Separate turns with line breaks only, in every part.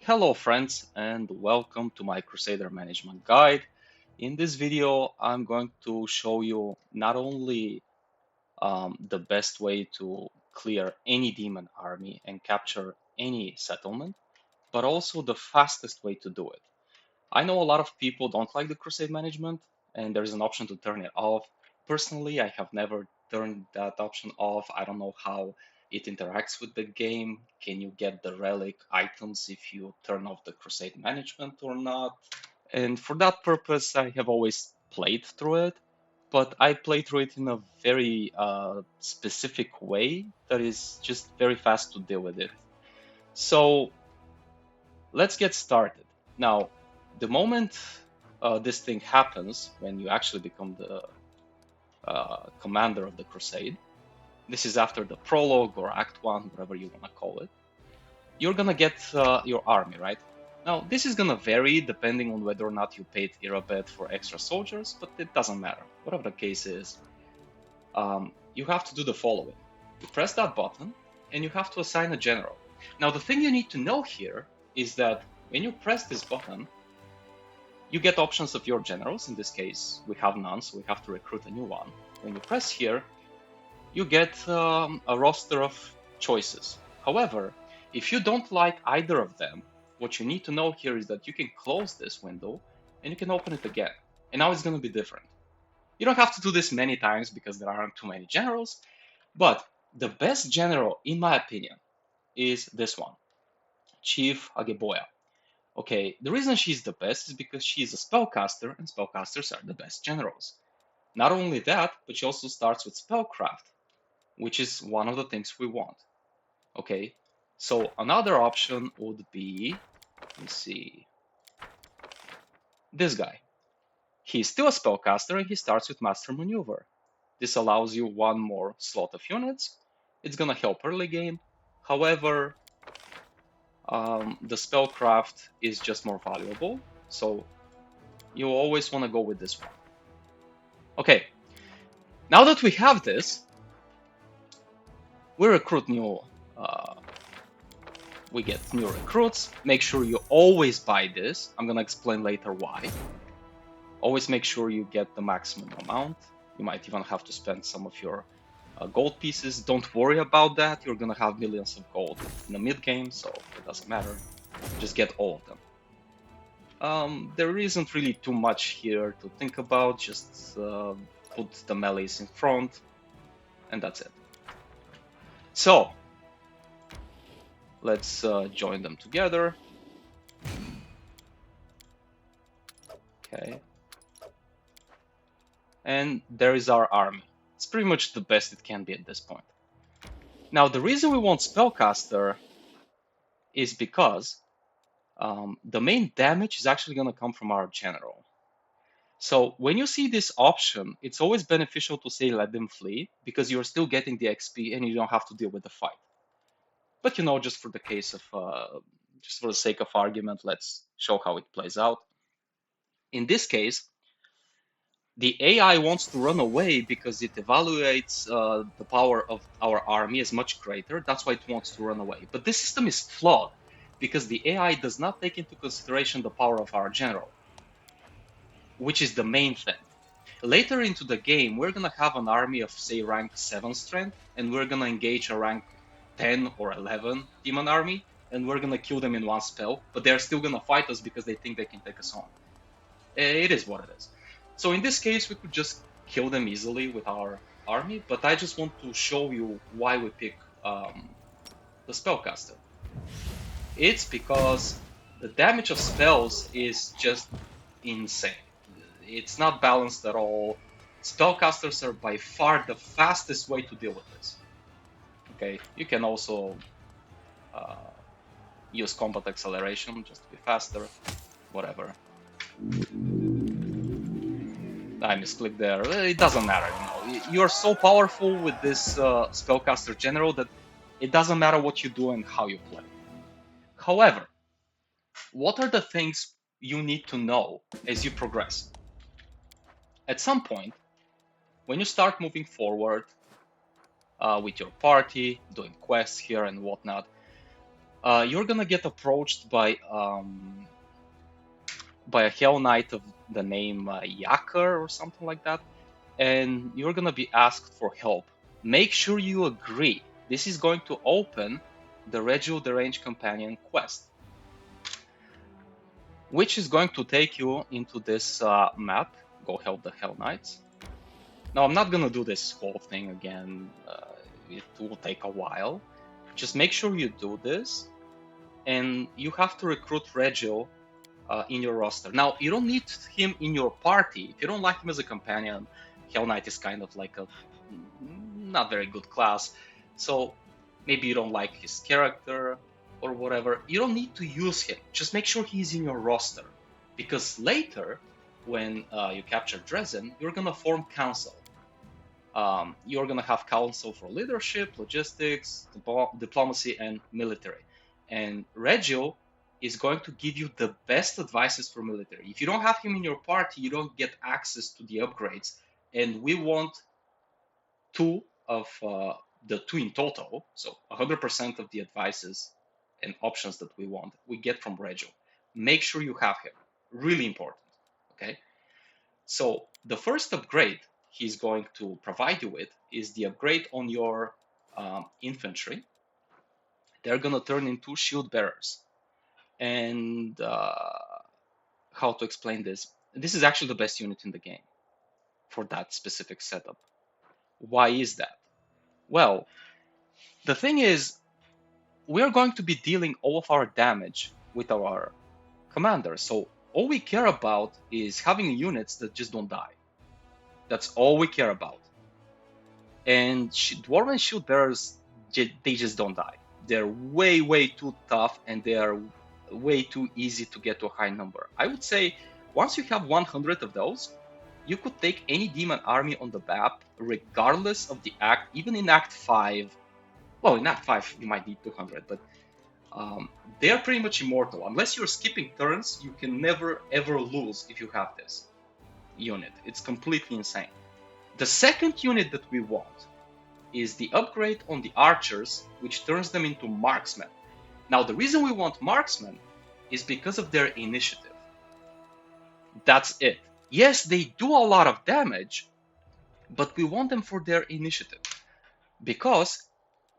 Hello friends and welcome to my Crusader Management Guide. In this video I'm going to show you not only the best way to clear any demon army and capture any settlement, but also the fastest way to do it. I know a lot of people don't like the Crusade Management and there's an option to turn it off. Personally, I have never turned that option off. I don't know how it interacts with the game. Can you get the relic items if you turn off the Crusade Management or not? And for that purpose, I have always played through it, but I play through it in a very specific way that is just very fast to deal with it. So let's get started. Now, the moment this thing happens, when you actually become the commander of the crusade, this is after the prologue or act 1, whatever you want to call it, you're gonna get your army, right? Now, this is gonna vary depending on whether or not you paid Irabet for extra soldiers, but it doesn't matter. Whatever the case is, you have to do the following. You press that button and you have to assign a general. Now, the thing you need to know here is that when you press this button, you get options of your generals. In this case, we have none, so we have to recruit a new one. When you press here, you get a roster of choices. However, if you don't like either of them, what you need to know here is that you can close this window and you can open it again. And now it's going to be different. You don't have to do this many times because there aren't too many generals, but the best general, in my opinion, is this one, Chief Ageboya. Okay, the reason she's the best is because she's a spellcaster, and spellcasters are the best generals. Not only that, but she also starts with spellcraft, which is one of the things we want. Okay, so another option would be, let me see, this guy. He's still a spellcaster and he starts with Master Maneuver. This allows you one more slot of units. It's gonna help early game. However, the spellcraft is just more valuable, so you always want to go with this one. Okay, now that we have this, we recruit new, we get new recruits. Make sure you always buy this. I'm gonna explain later why. Always make sure you get the maximum amount. You might even have to spend some of your gold pieces. Don't worry about that. You're gonna have millions of gold in the mid game, so it doesn't matter. Just get all of them. There isn't really too much here to think about. Just put the melees in front, and that's it. So let's join them together. Okay. And there is our army. It's pretty much the best it can be at this point. Now, the reason we want Spellcaster is because the main damage is actually going to come from our general. So when you see this option, it's always beneficial to say let them flee, because you're still getting the XP and you don't have to deal with the fight. But you know, just for the case of, just for the sake of argument, let's show how it plays out. In this case, the AI wants to run away because it evaluates the power of our army as much greater. That's why it wants to run away. But this system is flawed because the AI does not take into consideration the power of our general, which is the main thing. Later into the game, we're going to have an army of, say, rank 7 strength, and we're going to engage a rank 10 or 11 demon army, and we're going to kill them in one spell, but they're still going to fight us because they think they can take us on. It is what it is. So in this case, we could just kill them easily with our army, but I just want to show you why we pick the spellcaster. It's because the damage of spells is just insane. It's not balanced at all. Spellcasters are by far the fastest way to deal with this. Okay, you can also use combat acceleration just to be faster, whatever. I misclicked there. It doesn't matter, you know. You're so powerful with this spellcaster general that it doesn't matter what you do and how you play. However, what are the things you need to know as you progress? At some point, when you start moving forward with your party, doing quests here and whatnot, you're gonna get approached by a Hell Knight of the name Yakar or something like that, and you're gonna be asked for help. Make sure you agree. This is going to open the Regio the Range Companion quest, which is going to take you into this map. Go help the Hell Knights. Now, I'm not gonna do this whole thing again. It will take a while. Just make sure you do this, and you have to recruit Regio in your roster. Now, you don't need him in your party. If you don't like him as a companion, Hell Knight is kind of like a not very good class. So maybe you don't like his character or whatever. You don't need to use him. Just make sure he's in your roster. Because later, when you capture Dresden, you're going to form council. You're going to have council for leadership, logistics, diplomacy, and military. And Regio is going to give you the best advices for military. If you don't have him in your party, you don't get access to the upgrades. And we want two of the two in total, so 100% of the advices and options that we want, we get from Regio. Make sure you have him. Really important. Okay. So the first upgrade he's going to provide you with is the upgrade on your infantry. They're going to turn into shield bearers. And how to explain this? This is actually the best unit in the game for that specific setup. Why is that? Well, the thing is, we're going to be dealing all of our damage with our commander. So all we care about is having units that just don't die. That's all we care about. And Dwarven Shield Bearers, they just don't die. They're way, way too tough, and they are way too easy to get to a high number. I would say once you have 100 of those, you could take any demon army on the map, regardless of the act, even in Act 5. Well, in Act 5, you might need 200, but they are pretty much immortal. Unless you're skipping turns, you can never ever lose if you have this unit. It's completely insane. The second unit that we want is the upgrade on the archers, which turns them into marksmen. Now, the reason we want marksmen is because of their initiative. That's it. Yes, they do a lot of damage, but we want them for their initiative. Because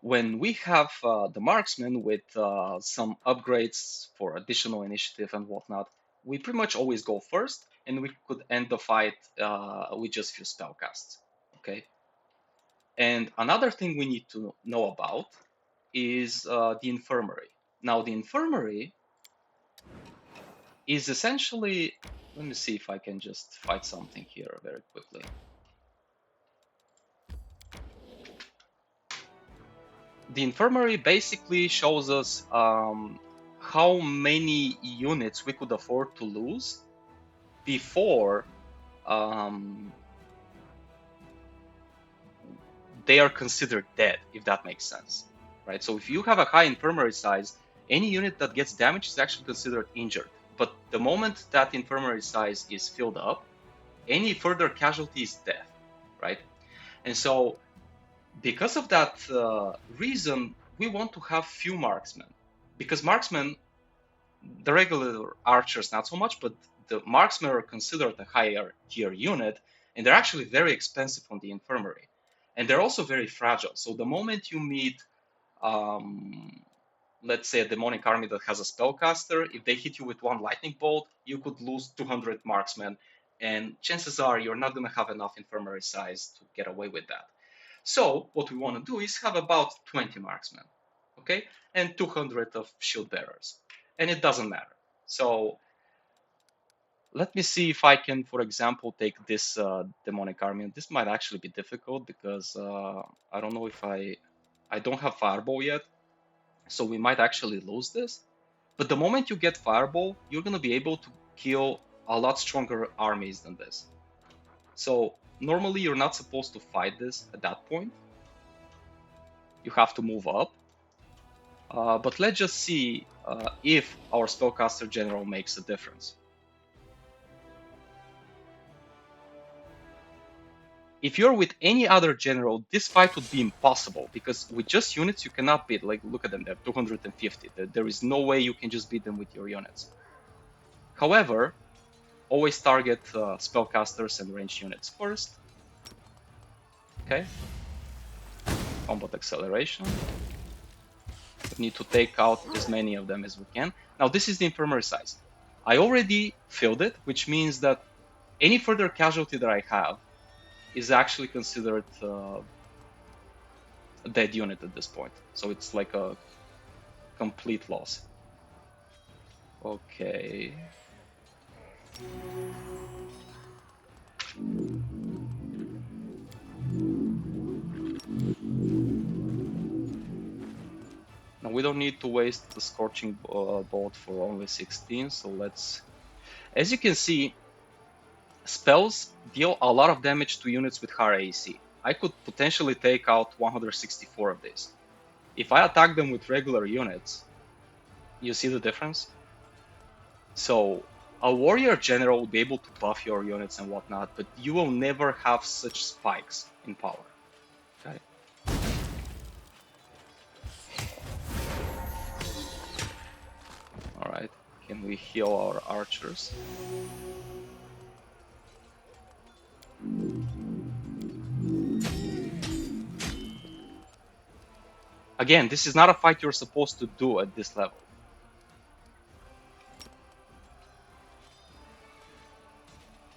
when we have the marksman with some upgrades for additional initiative and whatnot, we pretty much always go first, and we could end the fight with just few spellcasts. Okay. And another thing we need to know about is the infirmary. Now, the infirmary is essentially, let me see if I can just find something here very quickly. The infirmary basically shows us how many units we could afford to lose before they are considered dead, if that makes sense, right? So if you have a high infirmary size, any unit that gets damaged is actually considered injured. But the moment that infirmary size is filled up, any further casualty is death, right? And so because of that reason, we want to have few marksmen, because marksmen, the regular archers not so much, but the marksmen are considered a higher tier unit, and they're actually very expensive on the infirmary, and they're also very fragile. So the moment you meet, let's say, a demonic army that has a spellcaster, if they hit you with one lightning bolt, you could lose 200 marksmen, and chances are you're not going to have enough infirmary size to get away with that. So what we want to do is have about 20 marksmen, okay, and 200 of shield bearers, and it doesn't matter. So let me see if I can, for example, take this demonic army. This might actually be difficult because I don't know if I don't have fireball yet, so we might actually lose this. But the moment you get fireball, you're going to be able to kill a lot stronger armies than this. So normally you're not supposed to fight this at that point. You have to move up. But let's just see if our spellcaster general makes a difference. If you're with any other general, this fight would be impossible because with just units you cannot beat. Like, look at them, they're 250. There is no way you can just beat them with your units. However, always target spellcasters and ranged units first. Okay. Combat acceleration. We need to take out as many of them as we can. Now, this is the infirmary size. I already filled it, which means that any further casualty that I have is actually considered a dead unit at this point. So it's like a complete loss. Okay. Now we don't need to waste the Scorching Bolt for only 16, so let's... As you can see, spells deal a lot of damage to units with higher AC. I could potentially take out 164 of these. If I attack them with regular units, you see the difference? So a warrior general will be able to buff your units and whatnot, but you will never have such spikes in power. Okay. All right. Can we heal our archers? Again, this is not a fight you're supposed to do at this level.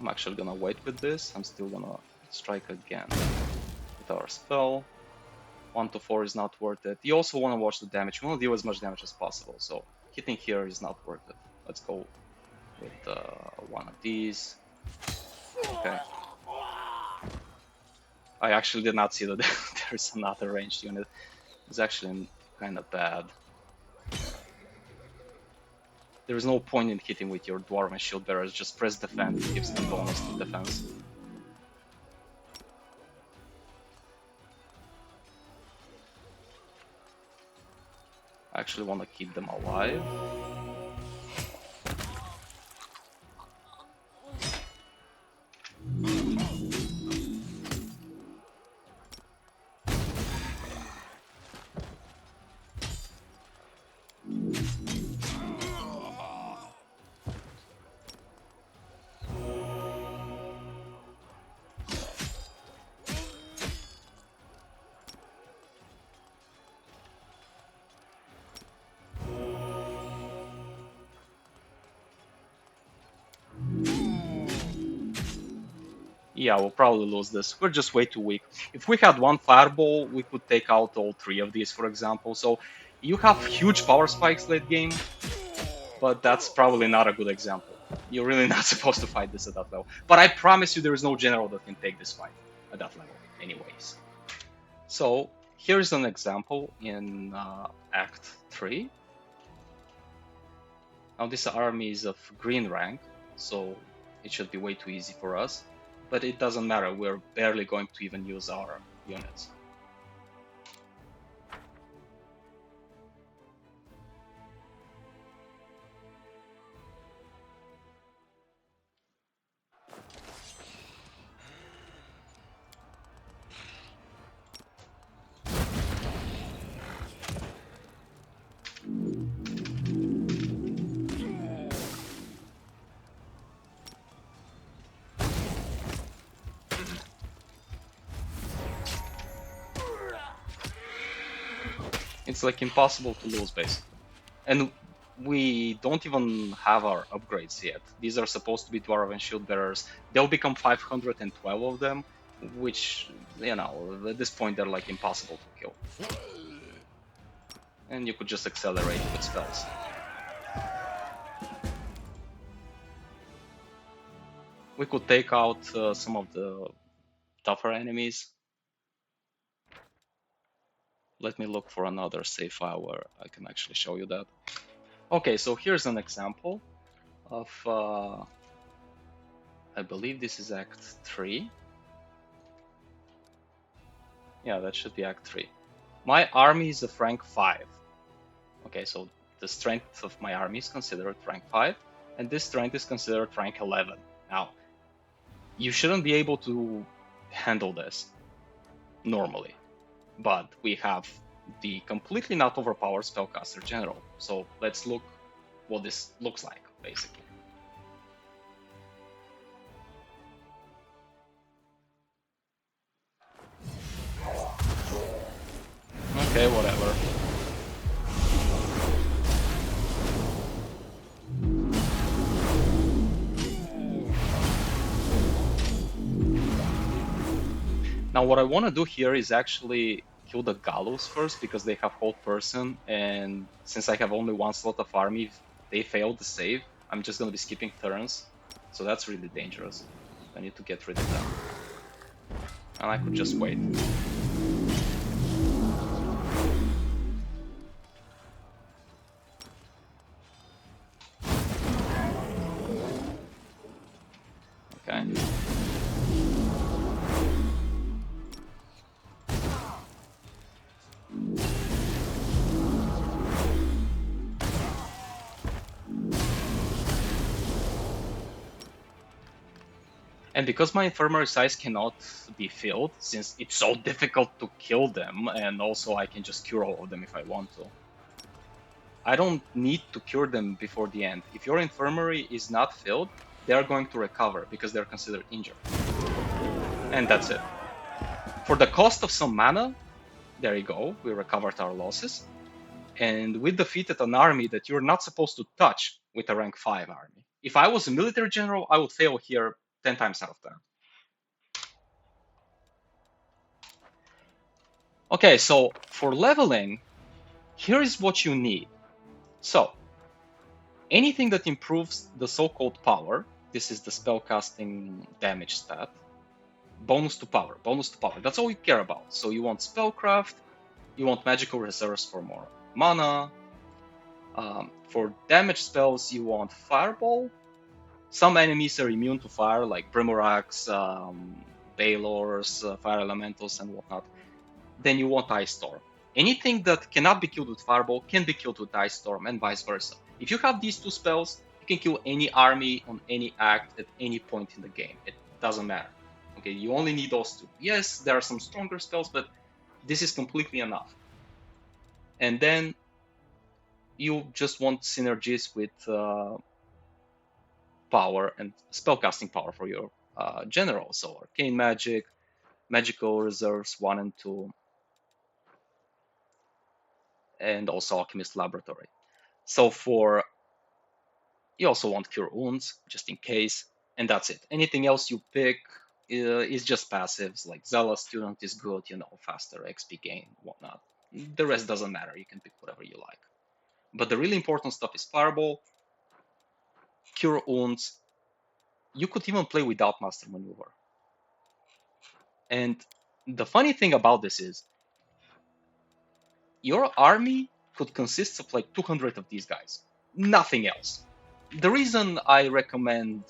I'm actually gonna wait with this. I'm still gonna strike again with our spell. 1 to 4 is not worth it. You also want to watch the damage. We want to deal as much damage as possible, so hitting here is not worth it. Let's go with one of these. Okay. I actually did not see that there's another ranged unit. It's actually kind of bad. There is no point in hitting with your Dwarven Shield Bearers. Just press defend, it gives them bonus to defense. I actually want to keep them alive. Yeah, we'll probably lose this. We're just way too weak. If we had one fireball, we could take out all 3 of these, for example. So you have huge power spikes late game, but that's probably not a good example. You're really not supposed to fight this at that level. But I promise you there is no general that can take this fight at that level anyways. So here's an example in Act 3. Now this army is of green rank, so it should be way too easy for us. But it doesn't matter, we're barely going to even use our units. It's like impossible to lose basically. And we don't even have our upgrades yet. These are supposed to be Dwarven Shield Bearers. They'll become 512 of them, which, you know, at this point they're like impossible to kill. And you could just accelerate with spells. We could take out some of the tougher enemies. Let me look for another save file where I can actually show you that. Okay, so here's an example of, I believe this is Act 3. Yeah, that should be Act 3. My army is of rank 5. Okay, so the strength of my army is considered rank 5, and this strength is considered rank 11. Now, you shouldn't be able to handle this normally. But we have the completely not overpowered spellcaster general. So let's look what this looks like, basically. Okay, whatever. Now what I want to do here is actually kill the gallows first, because they have hold person, and since I have only one slot of army, if they fail to save, I'm just going to be skipping turns. So that's really dangerous. I need to get rid of them. And I could just wait. Okay. And because my infirmary size cannot be filled, since it's so difficult to kill them, and also I can just cure all of them if I want to, I don't need to cure them before the end. If your infirmary is not filled, they are going to recover because they're considered injured. And that's it. For the cost of some mana, there you go, we recovered our losses. And we defeated an army that you're not supposed to touch with a rank 5 army. If I was a military general, I would fail here 10 times out of 10. Okay, so for leveling, here is what you need. So, anything that improves the so-called power, this is the spellcasting damage stat, bonus to power, that's all you care about. So you want spellcraft, you want magical reserves for more mana. For damage spells, you want fireball. Some enemies are immune to fire, like Brimoraks, Balors, fire elementals, and whatnot. Then you want Ice Storm. Anything that cannot be killed with Fireball can be killed with Ice Storm, and vice versa. If you have these two spells, you can kill any army on any act at any point in the game. It doesn't matter. Okay, you only need those two. Yes, there are some stronger spells, but this is completely enough. And then you just want synergies with power and spellcasting power for your general. So Arcane Magic, Magical Reserves 1 and 2, and also Alchemist Laboratory. So you also want Cure Wounds, just in case, and that's it. Anything else you pick is just passives, like Zealous Student is good, faster XP gain, whatnot. The rest doesn't matter, you can pick whatever you like. But the really important stuff is Fireball, Cure Wounds. You could even play without Master Maneuver. And the funny thing about this is, your army could consist of like 200 of these guys, nothing else. The reason I recommend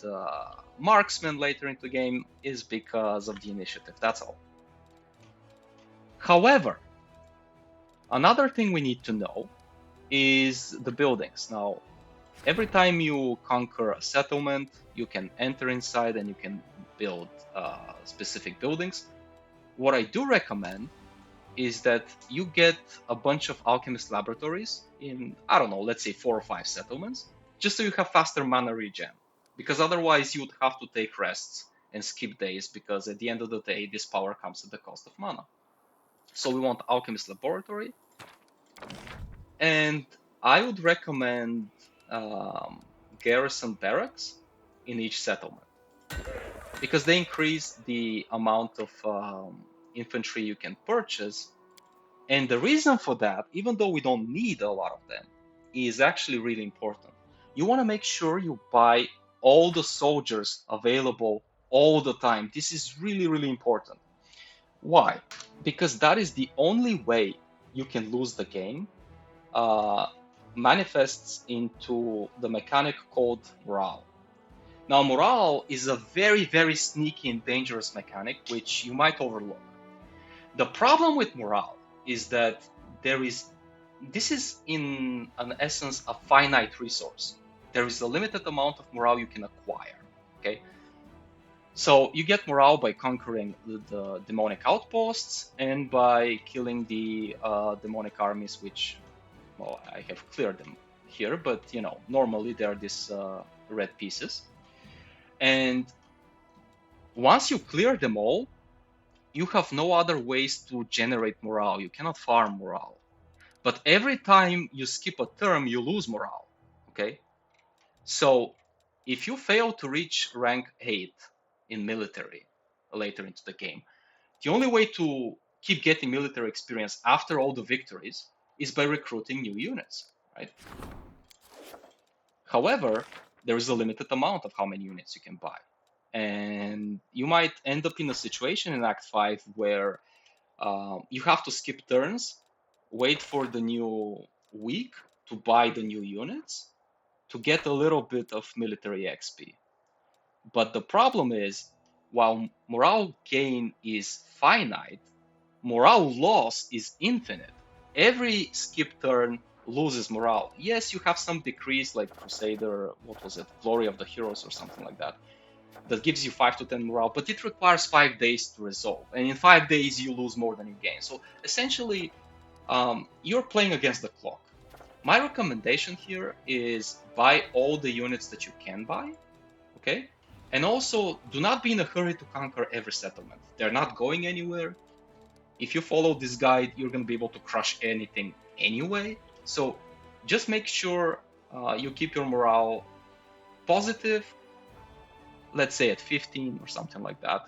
Marksman later into the game is because of the initiative, that's all. However, another thing we need to know is the buildings. Now, every time you conquer a settlement, you can enter inside and you can build specific buildings. What I do recommend is that you get a bunch of alchemist laboratories in, I don't know, let's say 4 or 5 settlements, just so you have faster mana regen. Because otherwise you would have to take rests and skip days, because at the end of the day, this power comes at the cost of mana. So we want alchemist laboratory. And I would recommend garrison barracks in each settlement, because they increase the amount of infantry you can purchase. And the reason for that, even though we don't need a lot of them, is actually really important. You want to make sure you buy all the soldiers available all the time. This is really, really important. Why? Because that is the only way you can lose the game. Manifests into the mechanic called morale. Now, morale is a very, very sneaky and dangerous mechanic, which you might overlook. The problem with morale is that this is in an essence a finite resource. There is a limited amount of morale you can acquire. Okay, So you get morale by conquering the demonic outposts and by killing the demonic armies, which, well, I have cleared them here, but you know, normally they are these red pieces. And once you clear them all, you have no other ways to generate morale. You cannot farm morale. But every time you skip a term, you lose morale. Okay? So if you fail to reach rank 8 in military later into the game, the only way to keep getting military experience after all the victories is by recruiting new units, right? However, there is a limited amount of how many units you can buy. And you might end up in a situation in Act 5 where you have to skip turns, wait for the new week to buy the new units to get a little bit of military XP. But the problem is, while morale gain is finite, morale loss is infinite. Every skip turn loses morale. Yes, you have some decrease like Crusader, what was it, Glory of the Heroes or something like that, that gives you 5 to 10 morale, but it requires 5 days to resolve. And in 5 days, you lose more than you gain. So essentially, you're playing against the clock. My recommendation here is buy all the units that you can buy, okay? And also, do not be in a hurry to conquer every settlement. They're not going anywhere. If you follow this guide, you're going to be able to crush anything anyway. So just make sure you keep your morale positive, let's say at 15 or something like that.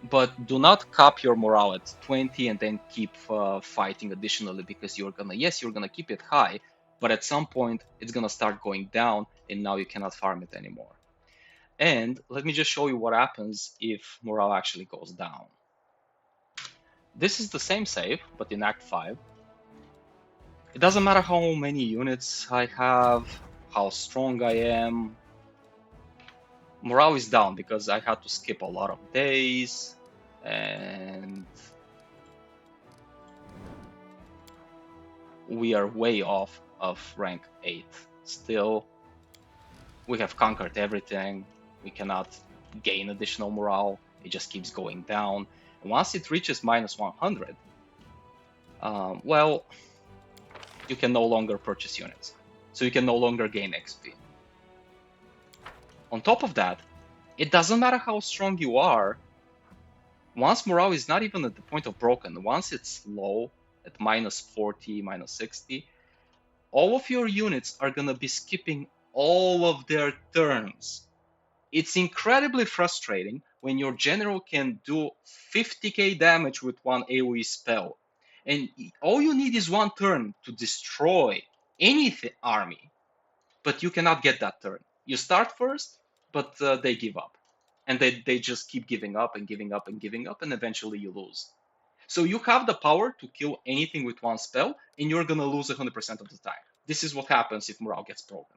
But do not cap your morale at 20 and then keep fighting additionally, because you're gonna keep it high, but at some point it's gonna start going down and now you cannot farm it anymore. And let me just show you what happens if morale actually goes down. This is the same save, but in Act 5. It doesn't matter how many units I have, how strong I am. Morale is down because I had to skip a lot of days, and we are way off of rank 8. Still, we have conquered everything. We cannot gain additional morale. It just keeps going down. And once it reaches minus 100, well, you can no longer purchase units. So you can no longer gain XP. On top of that, it doesn't matter how strong you are. Once morale is not even at the point of broken, once it's low, at minus 40, minus 60, all of your units are going to be skipping all of their turns. It's incredibly frustrating when your general can do 50k damage with one AoE spell, and all you need is one turn to destroy any army, but you cannot get that turn. You start first, but they give up. And they just keep giving up and giving up and giving up, and eventually you lose. So you have the power to kill anything with one spell, and you're gonna lose 100% of the time. This is what happens if morale gets broken.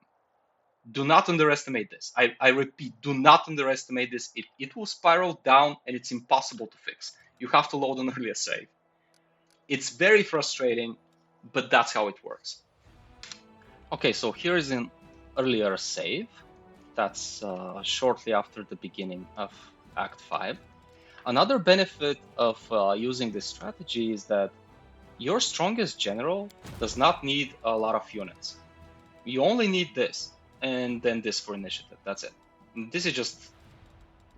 Do not underestimate this. I repeat, do not underestimate this. It will spiral down, and it's impossible to fix. You have to load an earlier save. It's very frustrating, but that's how it works. Okay, so here is an earlier save. That's shortly after the beginning of Act 5. Another benefit of using this strategy is that your strongest general does not need a lot of units. You only need this, and then this for initiative. That's it. This is just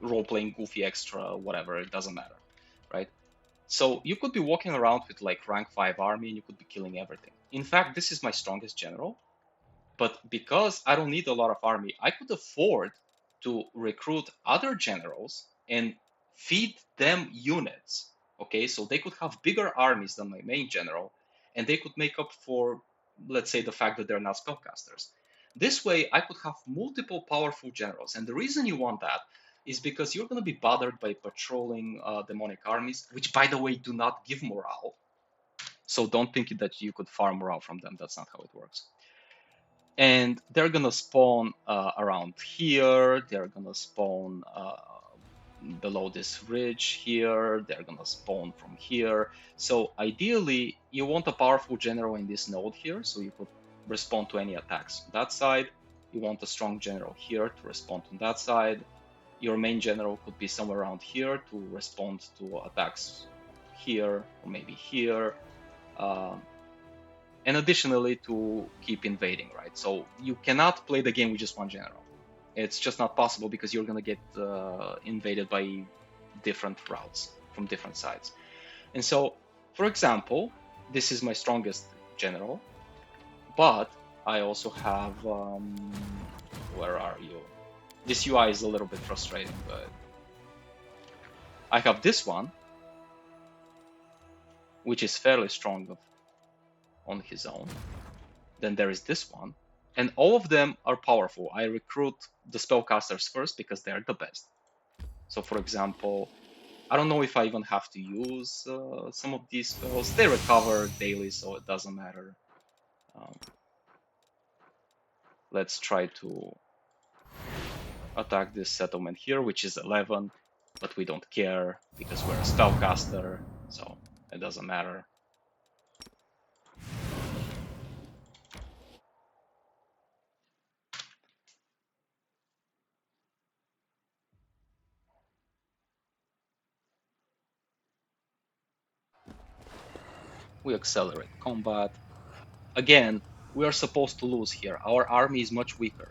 role-playing goofy extra, whatever, it doesn't matter, right? So you could be walking around with like rank 5 army and you could be killing everything. In fact, this is my strongest general, but because I don't need a lot of army, I could afford to recruit other generals and feed them units. Okay, so they could have bigger armies than my main general, and they could make up for, let's say, the fact that they're not spellcasters. This way, I could have multiple powerful generals, and the reason you want that is because you're going to be bothered by patrolling demonic armies, which, by the way, do not give morale. So don't think that you could farm morale from them. That's not how it works. And they're gonna spawn around here. They're gonna spawn below this ridge here. They're gonna spawn from here. So ideally, you want a powerful general in this node here, so you could respond to any attacks on that side. You want a strong general here to respond on that side. your main general could be somewhere around here to respond to attacks here or maybe here. Um, and additionally to keep invading, right? So you cannot play the game with just one general. It's just not possible because you're gonna get invaded by different routes from different sides. And so, for example, this is my strongest general, but I also have where are you? This UI is a little bit frustrating, but I have this one, which is fairly strong on his own. Then there is this one, and all of them are powerful. I recruit the spellcasters first because they're the best. So, for example, I don't know if I even have to use some of these spells. They recover daily, so it doesn't matter. Um, let's try to attack this settlement here, which is 11, but we don't care because we're a spellcaster, so it doesn't matter. We accelerate combat. Again, we are supposed to lose here. Our army is much weaker,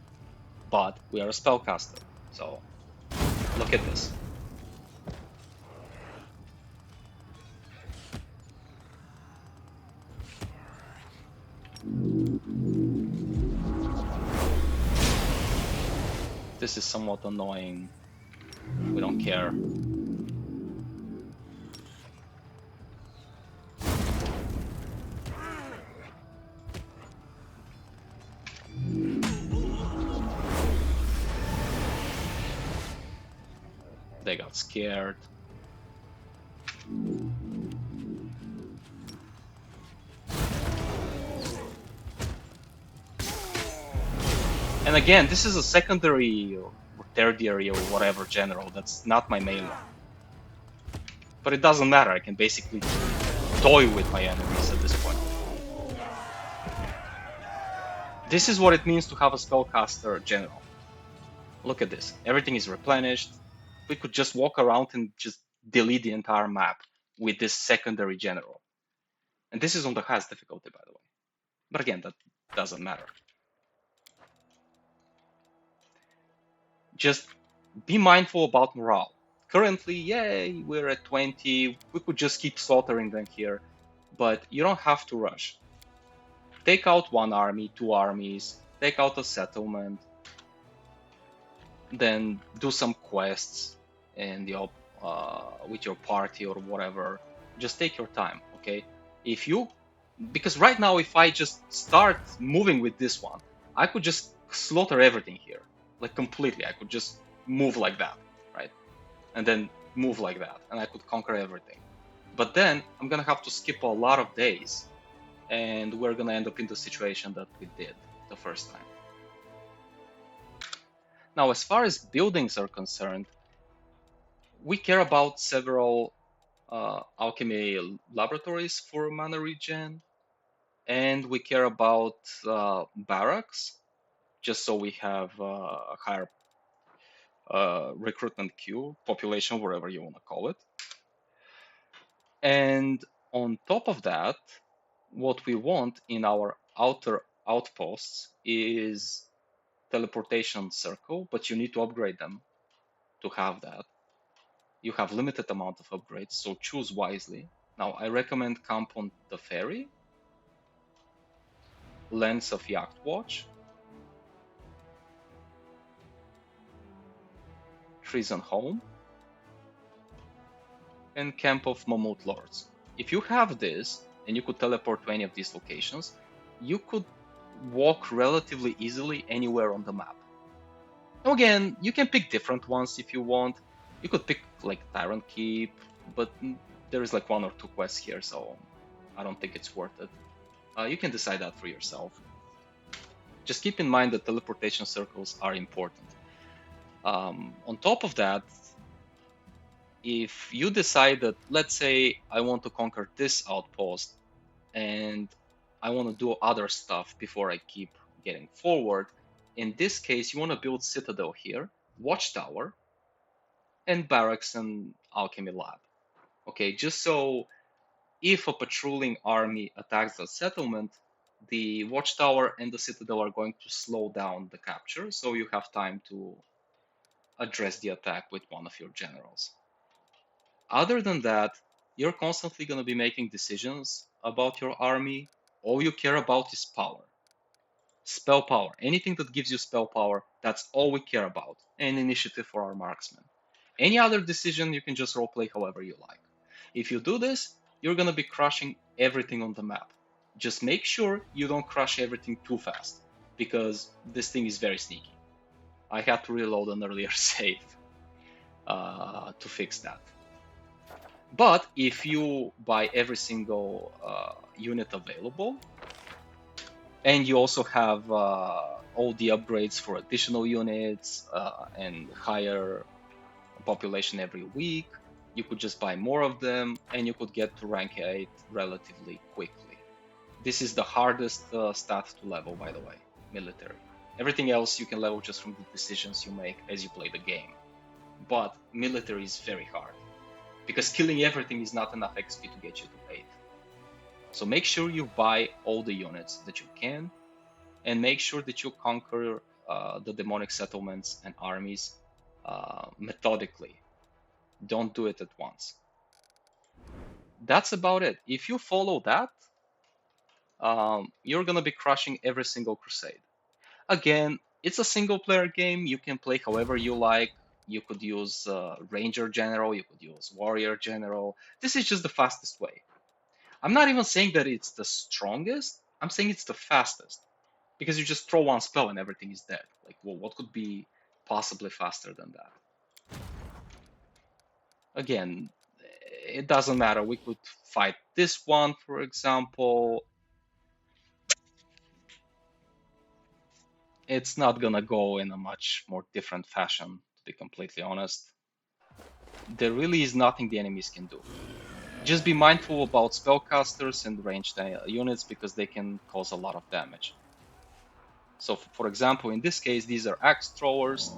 but we are a spellcaster. So look at this. This is somewhat annoying. We don't care. They got scared. And again, this is a secondary or tertiary or whatever general. That's not my main one. But it doesn't matter. I can basically toy with my enemies at this point. This is what it means to have a spellcaster general. Look at this. Everything is replenished. We could just walk around and just delete the entire map with this secondary general. And this is on the highest difficulty, by the way. But again, that doesn't matter. Just be mindful about morale. Currently, yay, we're at 20. We could just keep slaughtering them here, but you don't have to rush. Take out one army, two armies, take out a settlement, then do some quests and with your party or whatever. Just take your time, okay? Because right now, if I just start moving with this one, I could just slaughter everything here, like completely. I could just move like that, right? And then move like that, and I could conquer everything. But then I'm gonna have to skip a lot of days, and we're gonna end up in the situation that we did the first time. Now, as far as buildings are concerned, we care about several alchemy laboratories for mana regen, and we care about barracks, just so we have a higher recruitment queue, population, whatever you want to call it. And on top of that, what we want in our outer outposts is teleportation circle, but you need to upgrade them to have that. You have limited amount of upgrades, so choose wisely. Now, I recommend camp on the ferry, lens of Yacht Watch, treason home, and camp of Mammoth Lords. If you have this, and you could teleport to any of these locations, you could walk relatively easily anywhere on the map. Now again, you can pick different ones if you want. You could pick like Tyrant Keep, but there is like one or two quests here, so I don't think it's worth it. You can decide that for yourself. Just keep in mind that teleportation circles are important. On top of that, if you decide that, let's say I want to conquer this outpost and I want to do other stuff before I keep getting forward, in this case, you want to build Citadel here, Watchtower, and barracks and alchemy lab. Okay, just so if a patrolling army attacks the settlement, the watchtower and the citadel are going to slow down the capture, so you have time to address the attack with one of your generals. Other than that, you're constantly going to be making decisions about your army. All you care about is power. Spell power. Anything that gives you spell power, that's all we care about. And initiative for our marksmen. Any other decision, you can just roleplay however you like. If you do this, you're going to be crushing everything on the map. Just make sure you don't crush everything too fast, because this thing is very sneaky. I had to reload an earlier save to fix that. But if you buy every single unit available, and you also have all the upgrades for additional units and higher population every week, you could just buy more of them and you could get to rank 8 relatively quickly. This is the hardest stat to level, by the way, military. Everything else you can level just from the decisions you make as you play the game. But military is very hard, because killing everything is not enough XP to get you to 8. So make sure you buy all the units that you can, and make sure that you conquer the demonic settlements and armies methodically. Don't do it at once. That's about it. If you follow that, you're gonna be crushing every single crusade. Again, it's a single player game. You can play however you like. You could use Ranger General, you could use Warrior General. This is just the fastest way. I'm not even saying that it's the strongest, I'm saying it's the fastest. Because you just throw one spell and everything is dead. Like, well, what could be possibly faster than that? Again, it doesn't matter. We could fight this one, for example. It's not gonna go in a much more different fashion, to be completely honest. There really is nothing the enemies can do. Just be mindful about spellcasters and ranged units, because they can cause a lot of damage. So, for example, in this case, these are axe throwers.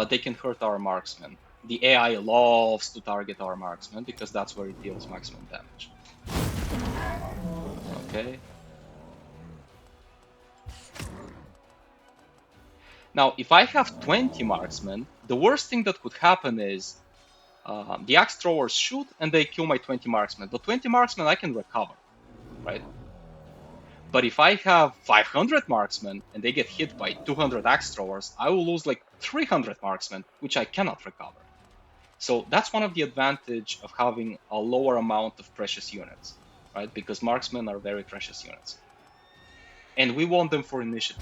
They can hurt our marksmen. The AI loves to target our marksmen because that's where it deals maximum damage. Okay. Now, if I have 20 marksmen, the worst thing that could happen is the axe throwers shoot and they kill my 20 marksmen. The 20 marksmen I can recover, right? But if I have 500 marksmen and they get hit by 200 axe throwers, I will lose like 300 marksmen, which I cannot recover. So that's one of the advantage of having a lower amount of precious units, right? Because marksmen are very precious units. And we want them for initiative.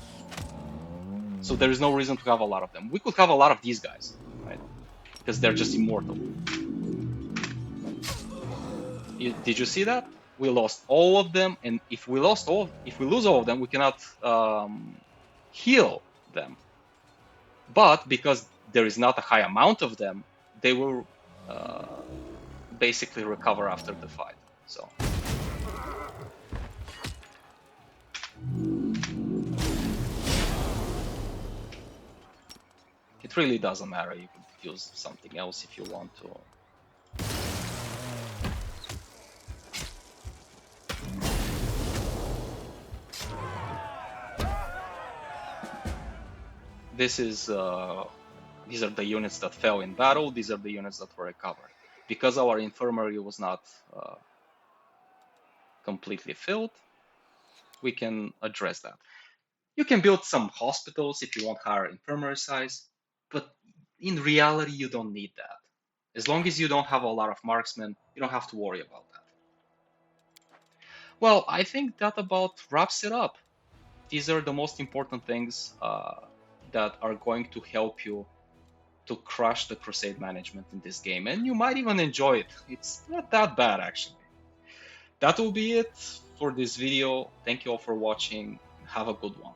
So there is no reason to have a lot of them. We could have a lot of these guys, right? Because they're just immortal. Did you see that? We lost all of them, and if we lose all of them, we cannot heal them. But because there is not a high amount of them, they will basically recover after the fight. So it really doesn't matter. You could use something else if you want to. This is these are the units that fell in battle. These are the units that were recovered. Because our infirmary was not completely filled, we can address that. You can build some hospitals if you want higher infirmary size, but in reality, you don't need that. As long as you don't have a lot of marksmen, you don't have to worry about that. Well, I think that about wraps it up. These are the most important things that are going to help you to crush the crusade management in this game, and you might even enjoy it. It's not that bad, actually. That will be it for this video. Thank you all for watching. Have a good one.